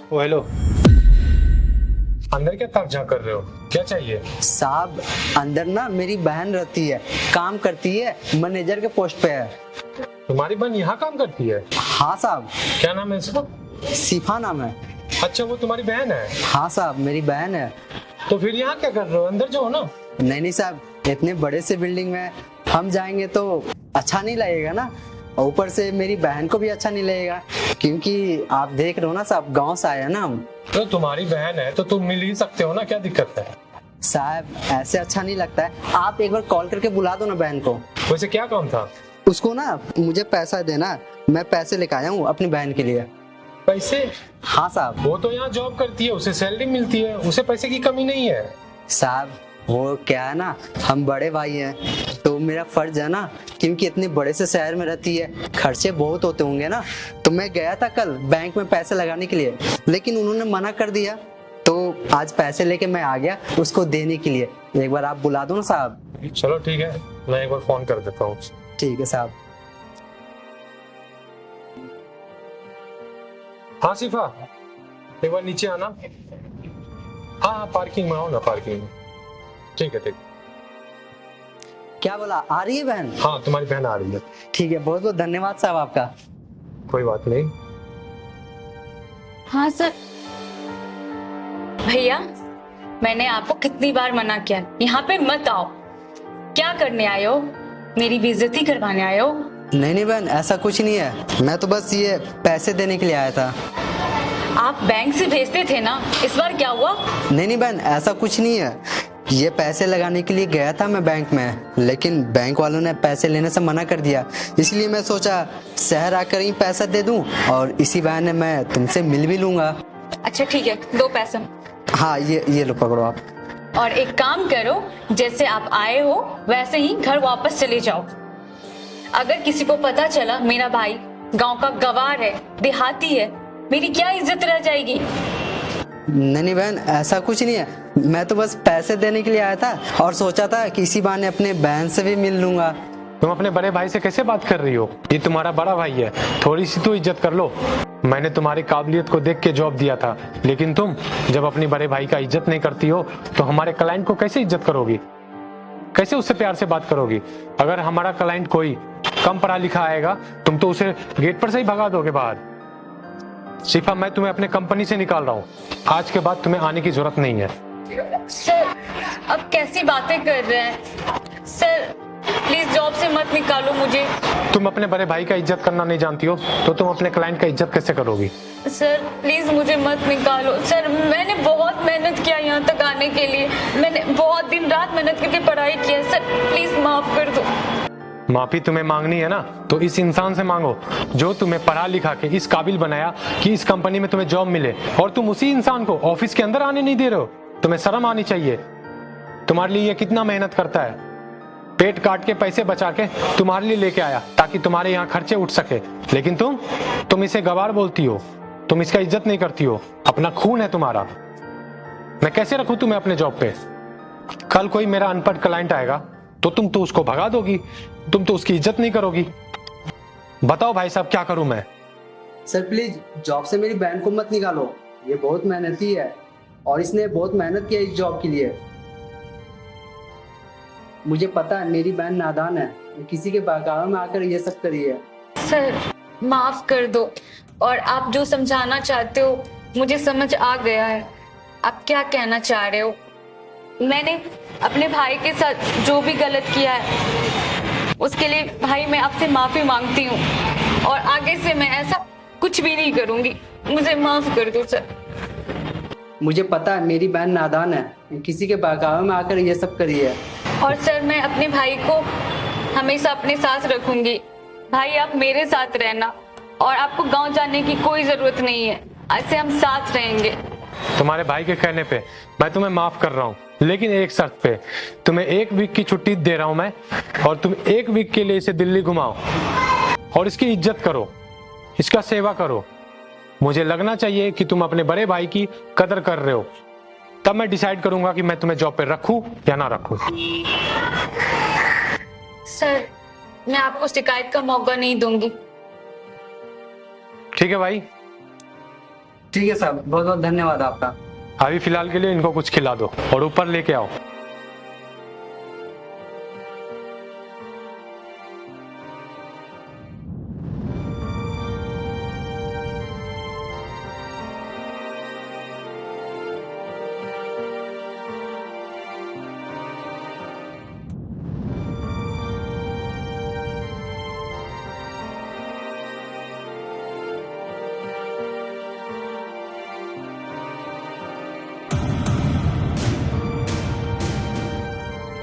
ओ hello. अंदर क्या ताक झांक कर रहे हो? क्या चाहिए? साहब अंदर ना मेरी बहन रहती है, काम करती है, मैनेजर के पोस्ट पे है। तुम्हारी बहन यहाँ काम करती है? हाँ साहब। क्या नाम है इसका? सिफा नाम है। अच्छा, वो तुम्हारी बहन है? हाँ साहब मेरी बहन है। तो फिर यहाँ क्या कर रहे हो? अंदर जाओ ना। नहीं साहब, इतने बड़े से बिल्डिंग में हम जाएंगे तो अच्छा नहीं लगेगा ना, ऊपर से मेरी बहन को भी अच्छा नहीं लगेगा, क्योंकि आप देख रहे हो ना साहब, गांव से आए हैं ना हम। तो तुम्हारी बहन है तो तुम मिल ही सकते हो ना, क्या दिक्कत है? साहब ऐसे अच्छा नहीं लगता है, आप एक बार कॉल करके बुला दो ना बहन को। वैसे क्या काम था? उसको ना मुझे पैसा देना, मैं पैसे लेकर आया हूँ अपनी बहन के लिए। पैसे? हाँ साहब। वो तो यहाँ जॉब करती है, उसे सैलरी मिलती है, उसे पैसे की कमी नहीं है। साहब वो क्या है ना, हम बड़े भाई हैं तो मेरा फर्ज है ना, क्योंकि इतने बड़े से शहर में रहती है, खर्चे बहुत होते होंगे ना। तो मैं गया था कल बैंक में पैसे लगाने के लिए, लेकिन उन्होंने मना कर दिया, तो आज पैसे लेके मैं आ गया उसको देने के लिए। एक बार आप बुला दो ना साहब। चलो ठीक है, मैं एक बार फोन कर देता हूँ। ठीक है साहब। हाँ सिफा, एक बार नीचे आना। हाँ पार्किंग में आओ ना, पार्किंग में। ठीक है ठीक। क्या बोला, आ रही है बहन? हाँ तुम्हारी बहन आ रही है। ठीक है, बहुत बहुत धन्यवाद साहब आपका। कोई बात नहीं। हाँ सर। भैया मैंने आपको कितनी बार मना किया, यहाँ पे मत आओ। क्या करने आए हो? मेरी बेइज्जती करवाने आए हो? नहीं बहन, ऐसा कुछ नहीं है, मैं तो बस ये पैसे देने के लिए आया था। आप बैंक से भेजते थे ना, इस बार क्या हुआ? नहीं बहन, ऐसा कुछ नहीं है, ये पैसे लगाने के लिए गया था मैं बैंक में, लेकिन बैंक वालों ने पैसे लेने से मना कर दिया, इसलिए मैं सोचा शहर आकर ही पैसा दे दूं और इसी बहाने मैं तुमसे मिल भी लूंगा। अच्छा ठीक है, दो पैसे। हाँ ये लो पकड़ो आप। और एक काम करो, जैसे आप आए हो वैसे ही घर वापस चले जाओ। अगर किसी को पता चला मेरा भाई गांव का गवार है, देहाती है, मेरी क्या इज्जत रह जाएगी? नहीं बहन, ऐसा कुछ नहीं है, मैं तो बस पैसे देने के लिए आया था और सोचा था कि इसी बहाने अपने बहन से भी मिल लूंगा। तुम अपने बड़े भाई से कैसे बात कर रही हो? ये तुम्हारा बड़ा भाई है, थोड़ी सी तो इज्जत कर लो। मैंने तुम्हारी काबिलियत को देख के जॉब दिया था, लेकिन तुम जब अपनी बड़े भाई का इज्जत नहीं करती हो तो हमारे क्लाइंट को कैसे इज्जत करोगी? कैसे उससे प्यार से बात करोगी? अगर हमारा क्लाइंट कोई कम पढ़ा लिखा आएगा तुम तो उसे गेट पर से ही भगा दोगे बाहर। शिफा, मैं तुम्हें अपने कंपनी से निकाल रहा हूँ, आज के बाद तुम्हें आने की जरूरत नहीं है। सर अब कैसी बातें कर रहे हैं सर, प्लीज जॉब से मत निकालो मुझे। तुम अपने बड़े भाई का इज्जत करना नहीं जानती हो तो तुम अपने क्लाइंट का इज्जत कैसे करोगी? सर प्लीज मुझे मत निकालो सर, मैंने बहुत मेहनत किया यहाँ तक आने के लिए, मैंने बहुत दिन रात मेहनत करके पढ़ाई की है सर, प्लीज माफ कर दो। माफी तुम्हें मांगनी है ना तो इस इंसान से मांगो जो तुम्हें पढ़ा लिखा के इस काबिल बनाया कि इस कंपनी में तुम्हें जॉब मिले, और तुम उसी इंसान को ऑफिस के अंदर आने नहीं दे रहे हो। तुम्हें शर्म आनी चाहिए। तुम्हारे लिए ये कितना मेहनत करता है, पेट काट के पैसे बचा के तुम्हारे लिए लेके आया ताकि तुम्हारे यहाँ खर्चे उठ सके, लेकिन तुम इसे गवार बोलती हो, तुम इसका इज्जत नहीं करती हो। अपना खून है तुम्हारा, मैं कैसे रखूं तुम्हें अपने जॉब पे? कल कोई मेरा अनपढ़ क्लाइंट आएगा तो तुम तो उसको भगा दोगी, तुम तो उसकी इज्जत नहीं करोगी। बताओ भाई साहब, क्या करूं मैं? सर प्लीज जॉब से मेरी बहन को मत निकालो, ये बहुत मेहनती है और इसने बहुत मेहनत किया इस जॉब के लिए। मुझे पता है मेरी बहन नादान है, किसी के बहकावे में आकर ये सब करी है। सर माफ कर दो, और आप जो समझाना चाहते हो मुझे समझ आ गया है, आप क्या कहना चाह रहे हो। मैंने अपने भाई के साथ जो भी गलत किया है उसके लिए भाई मैं आपसे माफी मांगती हूँ, और आगे से मैं ऐसा कुछ भी नहीं करूंगी, मुझे माफ कर दो सर। मुझे पता है मेरी बहन नादान है, किसी के बहकावे में आकर ये सब करी है। और सर मैं अपने भाई को हमेशा अपने साथ रखूंगी। भाई आप मेरे साथ रहना, और आपको गांव जाने की कोई जरूरत नहीं है, ऐसे हम साथ रहेंगे। तुम्हारे भाई के कहने पे मैं तुम्हें माफ कर रहा हूँ, लेकिन एक शर्त पे। तुम्हें 1 वीक की छुट्टी दे रहा हूं मैं, और तुम 1 वीक के लिए इसे दिल्ली घुमाओ और इसकी इज्जत करो, इसका सेवा करो। मुझे लगना चाहिए कि तुम अपने बड़े भाई की कदर कर रहे हो, तब मैं डिसाइड करूंगा कि मैं तुम्हें जॉब पे रखूं या ना रखूं। सर मैं आपको शिकायत का मौका नहीं दूंगी। ठीक है भाई? ठीक है साहब, बहुत बहुत धन्यवाद आपका। अभी फिलहाल के लिए इनको कुछ खिला दो और ऊपर लेके आओ।